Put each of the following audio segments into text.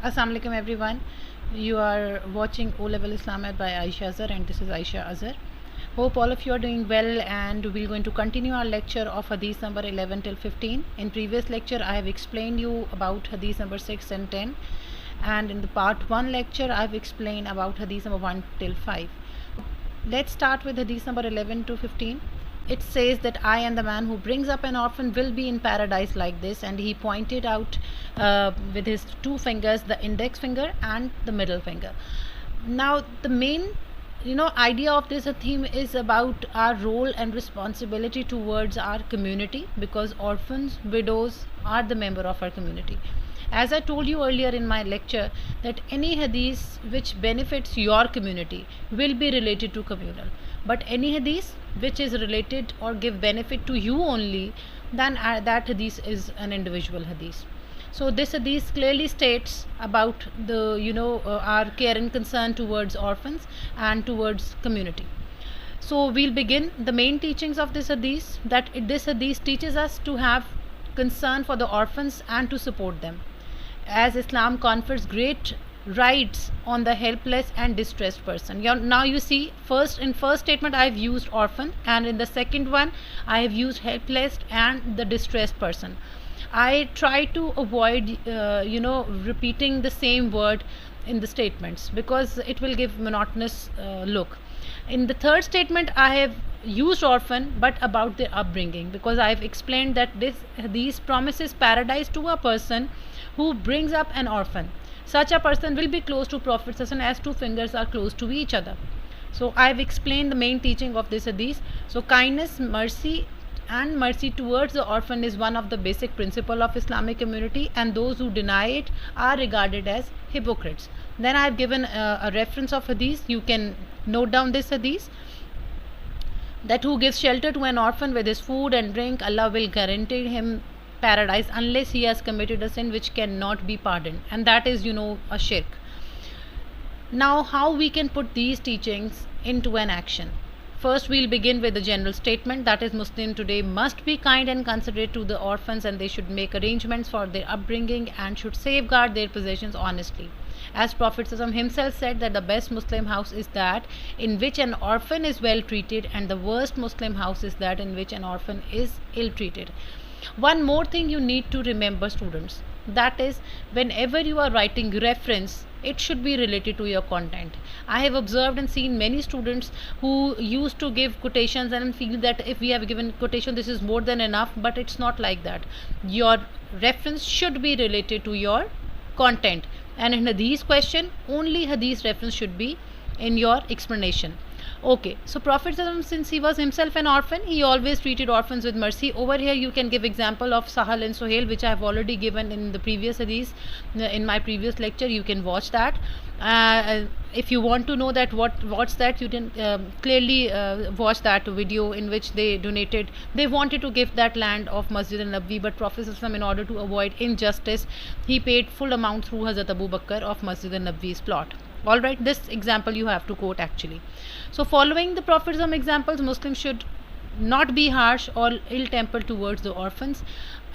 Assalamu alaikum everyone. You are watching O Level Islamiat by Ayesha Azhar, and this is Ayesha Azhar. Hope all of you are doing well, and we're going to continue our lecture of Hadith number 11 till 15. In previous lecture I have explained you about Hadith number 6 and 10, and in the part 1 lecture I have explained about Hadith number 1 till 5. Let's start with Hadith number 11 to 15. It says that I and the man who brings up an orphan will be in paradise like this, and he pointed out with his two fingers, the index finger and the middle finger. Now the main idea of this theme is about our role and responsibility towards our community, because orphans, widows are the member of our community. As I told you earlier in my lecture, that any hadith which benefits your community will be related to communal, but any hadith which is related or give benefit to you only, then that hadith is an individual hadith. So this hadith clearly states about the our care and concern towards orphans and towards community. So we'll begin the main teachings of this hadith. That this hadith teaches us to have concern for the orphans and to support them, as Islam confers great rights on the helpless and distressed person. Now you see, in first statement I have used orphan, and in the second one I have used helpless and the distressed person. I try to avoid repeating the same word in the statements, because it will give monotonous look. In the third statement I have used orphan, but about their upbringing, because I have explained that these promises paradise to a person who brings up an orphan. Such a person will be close to Prophet as two fingers are close to each other. So I have explained the main teaching of this hadith. So kindness, mercy towards the orphan is one of the basic principle of Islamic community, and those who deny it are regarded as hypocrites. Then I have given a reference of hadith. You can note down this hadith, that who gives shelter to an orphan with his food and drink, Allah will guarantee him paradise unless he has committed a sin which cannot be pardoned, and that is a shirk. Now how we can put these teachings into an action? First we'll begin with the general statement, that is Muslim today must be kind and considerate to the orphans, and they should make arrangements for their upbringing and should safeguard their possessions honestly. As Prophet himself said that the best Muslim house is that in which an orphan is well treated, and the worst Muslim house is that in which an orphan is ill treated. One more thing you need to remember, students, that is whenever you are writing reference, it should be related to your content. I have observed and seen many students who used to give quotations and feel that if we have given quotation, this is more than enough, but it's not like that. Your reference should be related to your content, and in hadith question only hadith reference should be in your explanation. Okay, so Prophet since he was himself an orphan, he always treated orphans with mercy. Over here you can give example of Sahal and Suhail, which I have already given in the previous hadith, in my previous lecture. You can watch that. If you want to know that what's that, you can clearly watch that video in which they wanted to give that land of Masjid al-Nabawi, but Prophet in order to avoid injustice, he paid full amount through Hazrat Abu Bakr of Masjid al-Nabawi's plot. Alright, this example you have to quote actually. So following the Prophet's examples, Muslims should not be harsh or ill-tempered towards the orphans.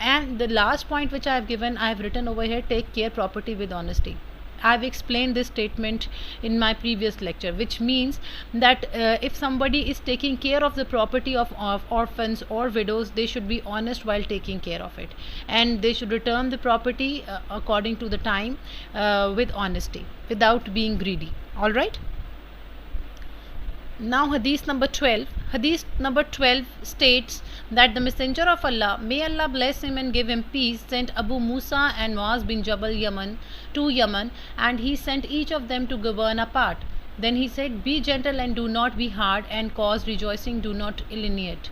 And the last point which I have given, I have written over here, take care property with honesty. I have explained this statement in my previous lecture, which means that if somebody is taking care of the property of orphans or widows, they should be honest while taking care of it, and they should return the property according to the time with honesty, without being greedy. Alright. Now hadith number 12. Hadith number 12 states that the Messenger of Allah, may Allah bless him and give him peace, sent Abu Musa and Muaz bin Jabal to Yemen, and he sent each of them to govern apart. Then he said, be gentle and do not be hard, and cause rejoicing, do not alienate.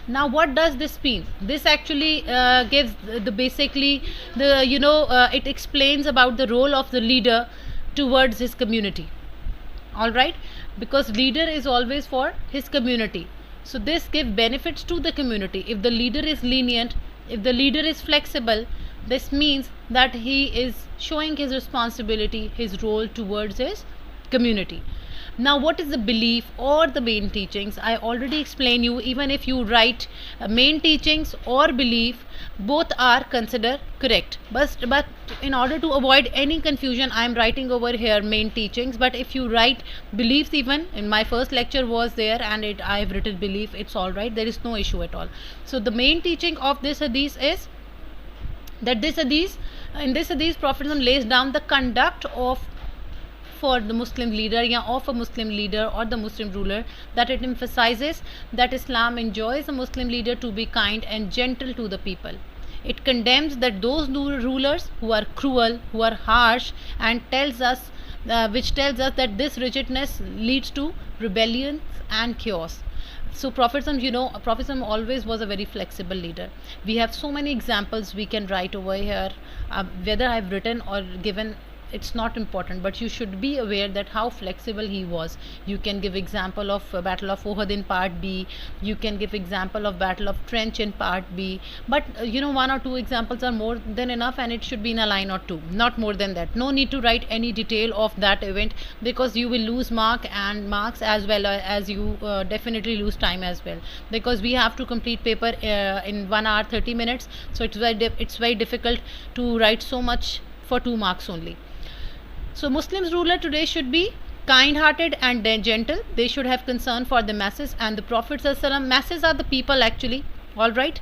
Now what does this mean? This actually gives it explains about the role of the leader towards his community. Alright, because leader is always for his community. So this gives benefits to the community. If the leader is lenient, if the leader is flexible, this means that he is showing his responsibility, his role towards his community. Now what is the belief or the main teachings? I already explained you, even if you write main teachings or belief, both are considered correct, but in order to avoid any confusion, I am writing over here main teachings. But if you write beliefs, even in my first lecture was there, and I have written belief, it's all right, there is no issue at all. So the main teaching of this hadith is that in this hadith Prophet lays down the conduct of for the Muslim leader, of a Muslim leader or the Muslim ruler, that it emphasizes that Islam enjoins a Muslim leader to be kind and gentle to the people. It condemns that those rulers who are cruel, who are harsh, and tells us that this rigidness leads to rebellion and chaos. So Prophet always was a very flexible leader. We have so many examples we can write over here. Whether I've written or given, it's not important, but you should be aware that how flexible he was. You can give example of Battle of Uhud in part B, you can give example of Battle of Trench in part B, but one or two examples are more than enough, and it should be in a line or two, not more than that. No need to write any detail of that event, because you will lose marks, as well as you definitely lose time as well, because we have to complete paper in 1 hour 30 minutes. So it's very difficult to write so much for 2 marks only. So Muslims ruler today should be kind-hearted and gentle. They should have concern for the masses, and the Prophet ﷺ, masses are the people actually, all right.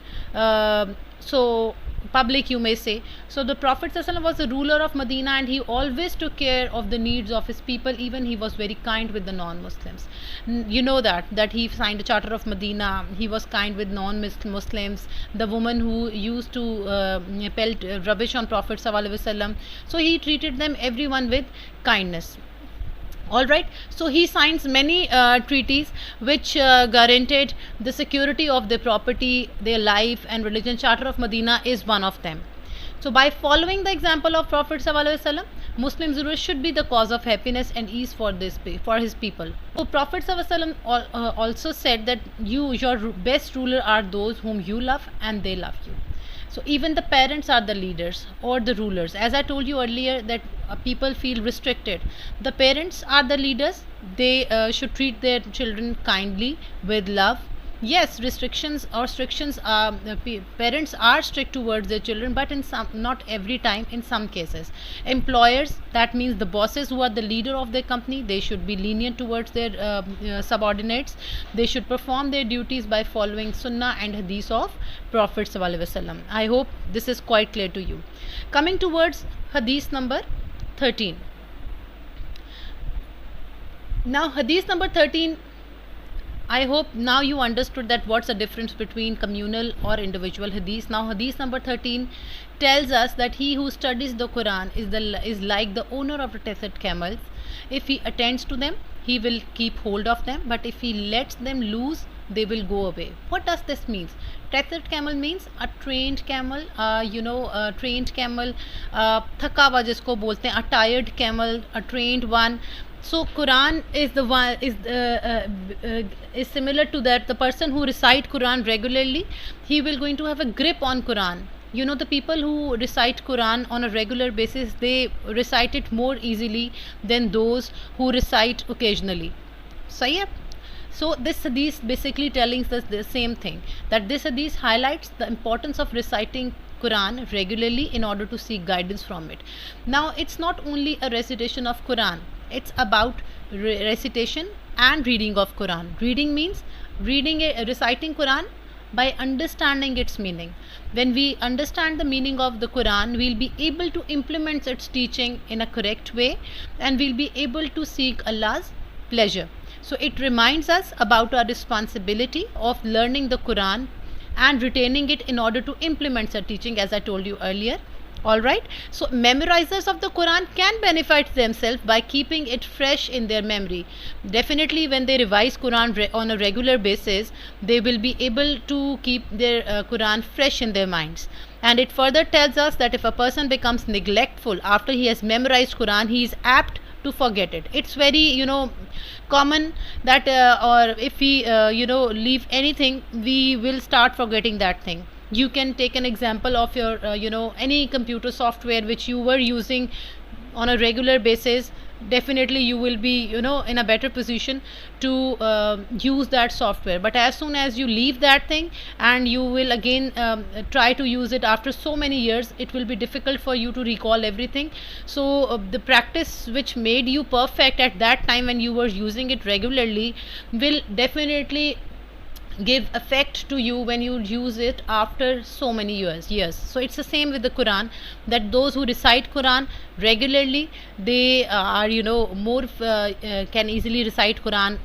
So public, you may say. So the Prophet ﷺ was the ruler of Medina, and he always took care of the needs of his people. Even he was very kind with the non-Muslims. You know that he signed the Charter of Medina. He was kind with non-Muslims, the woman who used to pelt rubbish on Prophet ﷺ. So he treated them, everyone, with kindness. All right. So he signs many treaties which guaranteed the security of their property, their life and religion. Charter of Medina is one of them. So by following the example of Prophet ﷺ, Muslims should be the cause of happiness and ease for his people. So Prophet ﷺ also said that your best ruler are those whom you love and they love you. So even the parents are the leaders or the rulers. As I told you earlier, that people feel restricted. The parents are the leaders. They should treat their children kindly, with love. Yes, restrictions are parents are strict towards their children, but not every time, in some cases. Employers, that means the bosses who are the leader of their company, they should be lenient towards their subordinates. They should perform their duties by following Sunnah and Hadith of Prophet ﷺ. I hope this is quite clear to you. Coming towards Hadith number 13. Now Hadith number 13, I hope now you understood that what's the difference between communal or individual hadith. Now hadith number 13 tells us that he who studies the Quran is like the owner of the tethered camels. If he attends to them, he will keep hold of them, but if he lets them loose, they will go away. What does this mean? Tethered camel means a trained camel, trained camel, thaka hua jisko bolte hain, a tired camel, a trained one. So Quran is the one is similar to that. The person who recite Quran regularly, he will going to have a grip on Quran. The people who recite Quran on a regular basis, they recite it more easily than those who recite occasionally. So this hadith basically telling us the same thing, that this hadith highlights the importance of reciting Quran regularly in order to seek guidance from it. Now it's not only a recitation of Quran, it's about recitation and reading of Quran. Reading means reciting Quran by understanding its meaning. When we understand the meaning of the Quran, we'll be able to implement its teaching in a correct way, and we'll be able to seek Allah's pleasure. So it reminds us about our responsibility of learning the Quran and retaining it in order to implement the teaching, as I told you earlier. Alright, so memorizers of the Quran can benefit themselves by keeping it fresh in their memory. Definitely when they revise Quran on a regular basis, they will be able to keep their Quran fresh in their minds. And it further tells us that if a person becomes neglectful after he has memorized Quran, he is apt to forget it. It's very common that or if we leave anything, we will start forgetting that thing. You can take an example of your any computer software which you were using on a regular basis. definitely you will be, you know, in a better position to use that software. But as soon as you leave that thing and you will again try to use it after so many years, it will be difficult for you to recall everything. So the practice which made you perfect at that time when you were using it regularly will definitely give effect to you when you use it after so many years. So it's the same with the Quran, that those who recite Quran regularly, they are, you know, more can easily recite Quran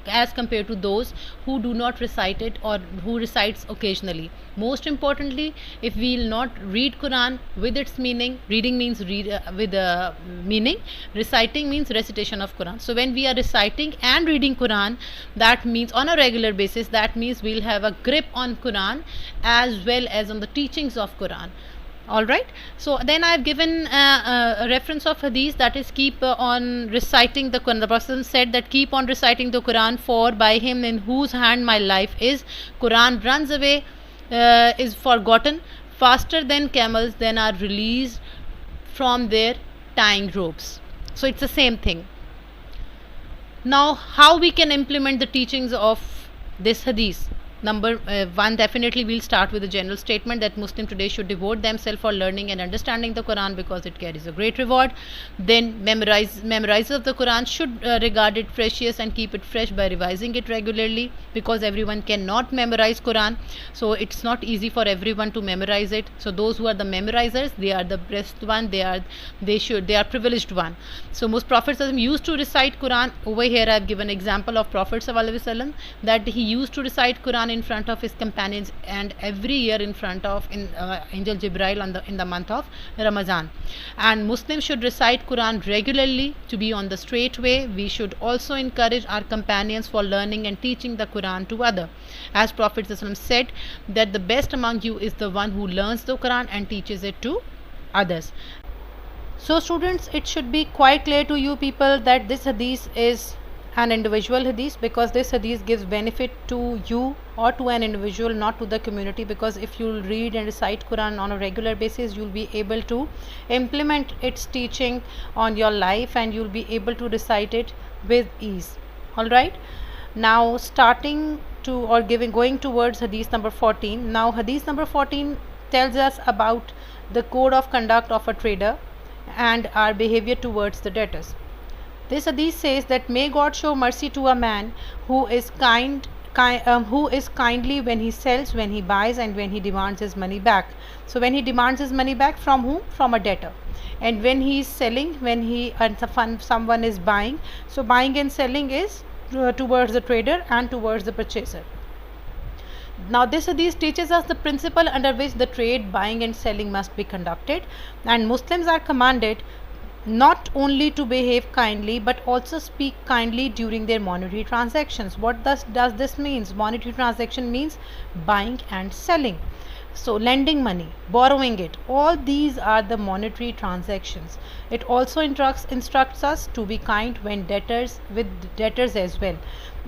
as compared to those who do not recite it or who recites occasionally. Most importantly, if we will not read Quran with its meaning, reading means read with meaning, reciting means recitation of Quran. So when we are reciting and reading Quran, that means on a regular basis, that means we'll have a grip on Quran as well as on the teachings of Quran. All right, so then I've given a reference of hadith, that is keep on reciting the Quran. The Prophet said that keep on reciting the Quran, for by him in whose hand my life is, Quran runs away, is forgotten faster than camels then are released from their tying ropes. So it's the same thing. Now how we can implement the teachings of this hadith? Number one, definitely we'll start with a general statement that Muslim today should devote themselves for learning and understanding the Quran because it carries a great reward. Then memorizers of the Quran should regard it precious and keep it fresh by revising it regularly, because everyone cannot memorize Quran. So it's not easy for everyone to memorize it. So those who are the memorizers, they are the blessed one, they are privileged one. So most Prophets used to recite Quran. Over here I have given example of Prophet ﷺ, that he used to recite Quran in front of his companions and every year in front of Angel Jibrail in the month of Ramadan. And Muslims should recite Quran regularly to be on the straight way. We should also encourage our companions for learning and teaching the Quran to others. As Prophet said that the best among you is the one who learns the Quran and teaches it to others. So students, it should be quite clear to you people that this hadith is an individual hadith, because this hadith gives benefit to you or to an individual, not to the community, because if you read and recite Quran on a regular basis, you'll be able to implement its teaching on your life and you'll be able to recite it with ease. All right, now going towards hadith number 14. Now hadith number 14 tells us about the code of conduct of a trader and our behavior towards the debtors. This hadith says that may God show mercy to a man who is kindly when he sells, when he buys, and when he demands his money back. So when he demands his money back, from whom? From a debtor. And when he is selling, someone is buying, so buying and selling is towards the trader and towards the purchaser. Now this hadith teaches us the principle under which the trade, buying and selling must be conducted, and Muslims are commanded not only to behave kindly but also speak kindly during their monetary transactions. What does this means? Monetary transaction means buying and selling. So lending money, borrowing it, all these are the monetary transactions. It also instructs us to be kind with debtors as well.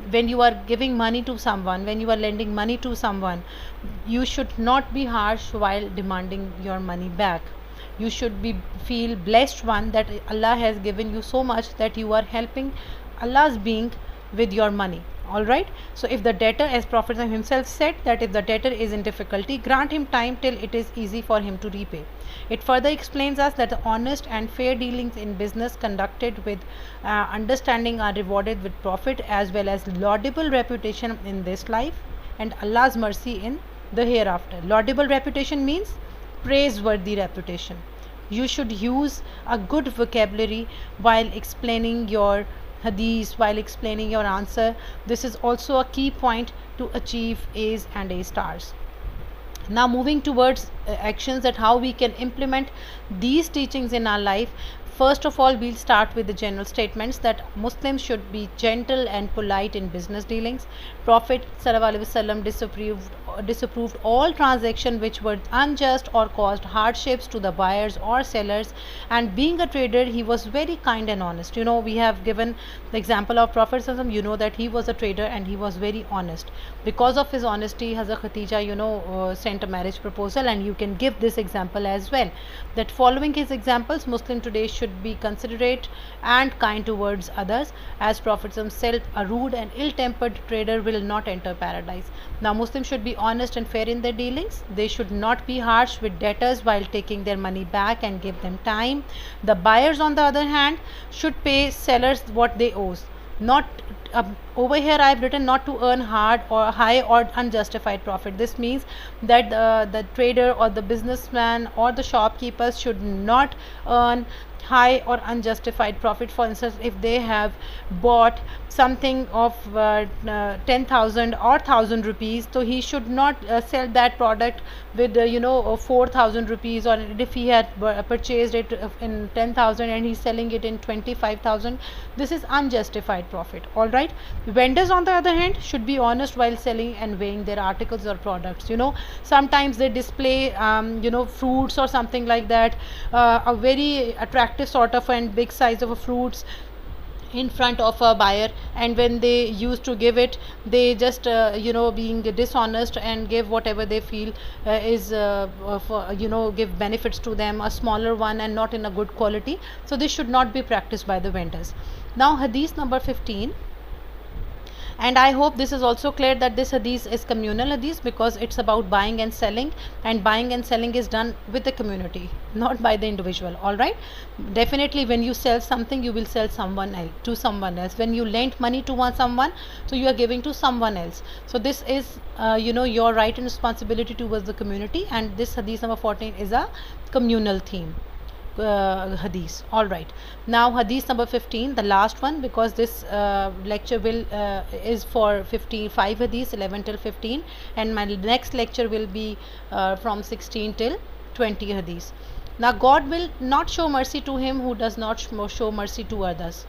When you are giving money to someone, when you are lending money to someone, you should not be harsh while demanding your money back. You should feel blessed one, that Allah has given you so much that you are helping Allah's being with your money. All right, so if the debtor, as Prophet himself said, that if the debtor is in difficulty, grant him time till it is easy for him to repay. It further explains us that the honest and fair dealings in business conducted with understanding are rewarded with profit as well as laudable reputation in this life and Allah's mercy in the hereafter. Laudable reputation means praiseworthy reputation. You should use a good vocabulary while explaining your hadith, while explaining your answer. This is also a key point to achieve A's and A stars. Now moving towards actions, that how we can implement these teachings in our life. First of all, we'll start with the general statements that Muslims should be gentle and polite in business dealings. Prophet ﷺ disapproved disapproved all transactions which were unjust or caused hardships to the buyers or sellers. And being a trader, he was very kind and honest. We have given the example of Prophet ﷺ, that he was a trader and he was very honest. Because of his honesty, Hazrat Khatija sent a marriage proposal, and you can give this example as well, that following his examples, Muslim today should be considerate and kind towards others. As Prophet said, a rude and ill-tempered trader will not enter paradise. Now Muslims should be honest and fair in their dealings. They should not be harsh with debtors while taking their money back and give them time. The buyers, on the other hand, should pay sellers what they owe. Not over here I have written not to earn hard or high or unjustified profit. This means that the trader or the businessman or the shopkeepers should not earn high or unjustified profit. For instance, if they have bought something of 10,000 or 1,000 rupees, so he should not sell that product with 4,000 rupees, or if he had purchased it in 10,000 and he's selling it in 25,000, this is unjustified profit. All right. Vendors, on the other hand, should be honest while selling and weighing their articles or products. Sometimes they display fruits or something like that, a very attractive sort of and big size of a fruits in front of a buyer, and when they used to give it, they just being dishonest and give whatever they feel is give benefits to them, a smaller one and not in a good quality. So this should not be practiced by the vendors. Now hadith number 15, and I hope this is also clear that this hadith is communal hadith, because it's about buying and selling, and buying and selling is done with the community, not by the individual. All right. Definitely when you sell something, you will sell someone else to someone else. When you lent money to someone, so you are giving to someone else. So this is your right and responsibility towards the community, and this hadith number 14 is a communal theme hadith. All right. Now hadith number 15, the last one, because this lecture will is for 55 hadiths, 11 till 15, and my next lecture will be from 16 till 20 hadiths. Now God will not show mercy to him who does not show mercy to others.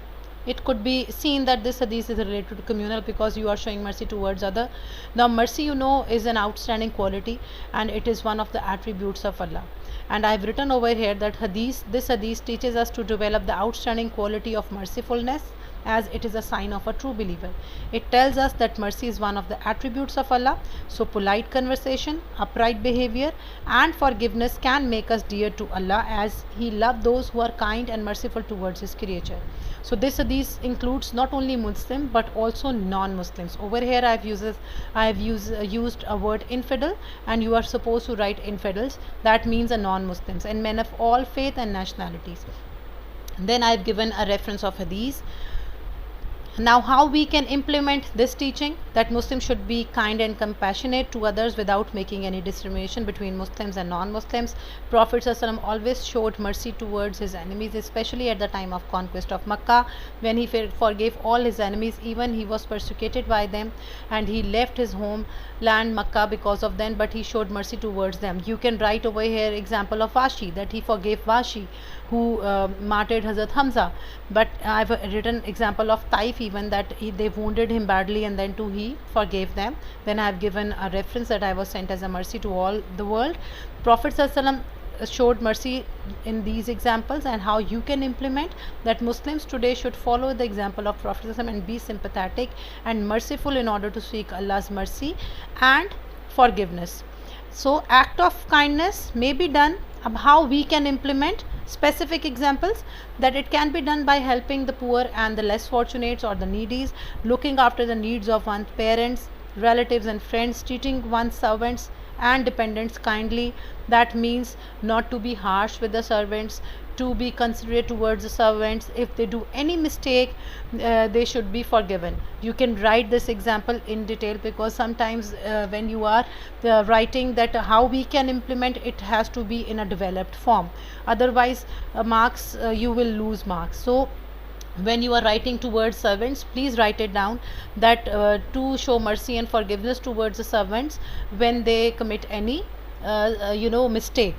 It could be seen that this hadith is related to communal, because you are showing mercy towards other. Now mercy, is an outstanding quality, and it is one of the attributes of Allah. And I have written over here that this hadith teaches us to develop the outstanding quality of mercifulness, as it is a sign of a true believer. It tells us that mercy is one of the attributes of Allah. So polite conversation, upright behavior and forgiveness can make us dear to Allah, as He loves those who are kind and merciful towards His creature. So this hadith includes not only Muslim but also non-Muslims. Over here I have used a word infidel, and you are supposed to write infidels. That means a non-Muslims and men of all faith and nationalities. Then I have given a reference of hadith. Now how we can implement this teaching, that Muslims should be kind and compassionate to others without making any discrimination between Muslims and non-Muslims. Prophet ﷺ always showed mercy towards his enemies, especially at the time of conquest of Makkah, when he forgave all his enemies, even he was persecuted by them, and he left his homeland Makkah because of them, but he showed mercy towards them. You can write over here example of Washi, that he forgave Washi who martyred Hazrat Hamza. But I have written example of Taif, even that they wounded him badly and then too he forgave them. Then I have given a reference that I was sent as a mercy to all the world. Prophet ﷺ showed mercy in these examples, and how you can implement that. Muslims today should follow the example of Prophet ﷺ and be sympathetic and merciful in order to seek Allah's mercy and forgiveness. So act of kindness may be done. How we can implement specific examples, that it can be done by helping the poor and the less fortunate or the needies, looking after the needs of one's parents, relatives and friends, treating one's servants and dependents kindly. That means not to be harsh with the servants, to be considerate towards the servants. If they do any mistake, they should be forgiven. You can write this example in detail, because sometimes when you are writing that how we can implement, it has to be in a developed form, otherwise marks you will lose marks. So when you are writing towards servants, please write it down, that to show mercy and forgiveness towards the servants when they commit any mistake.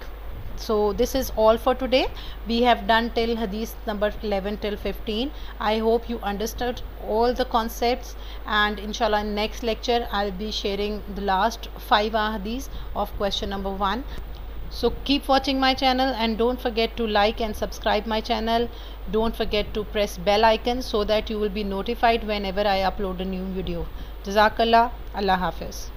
So this is all for today. We have done till hadith number 11 till 15. I hope you understood all the concepts, and inshallah in next lecture I'll be sharing the last 5 hadiths of question number 1. So keep watching my channel, and don't forget to like and subscribe my channel. Don't forget to press bell icon so that you will be notified whenever I upload a new video. Jazakallah. Allah Hafiz.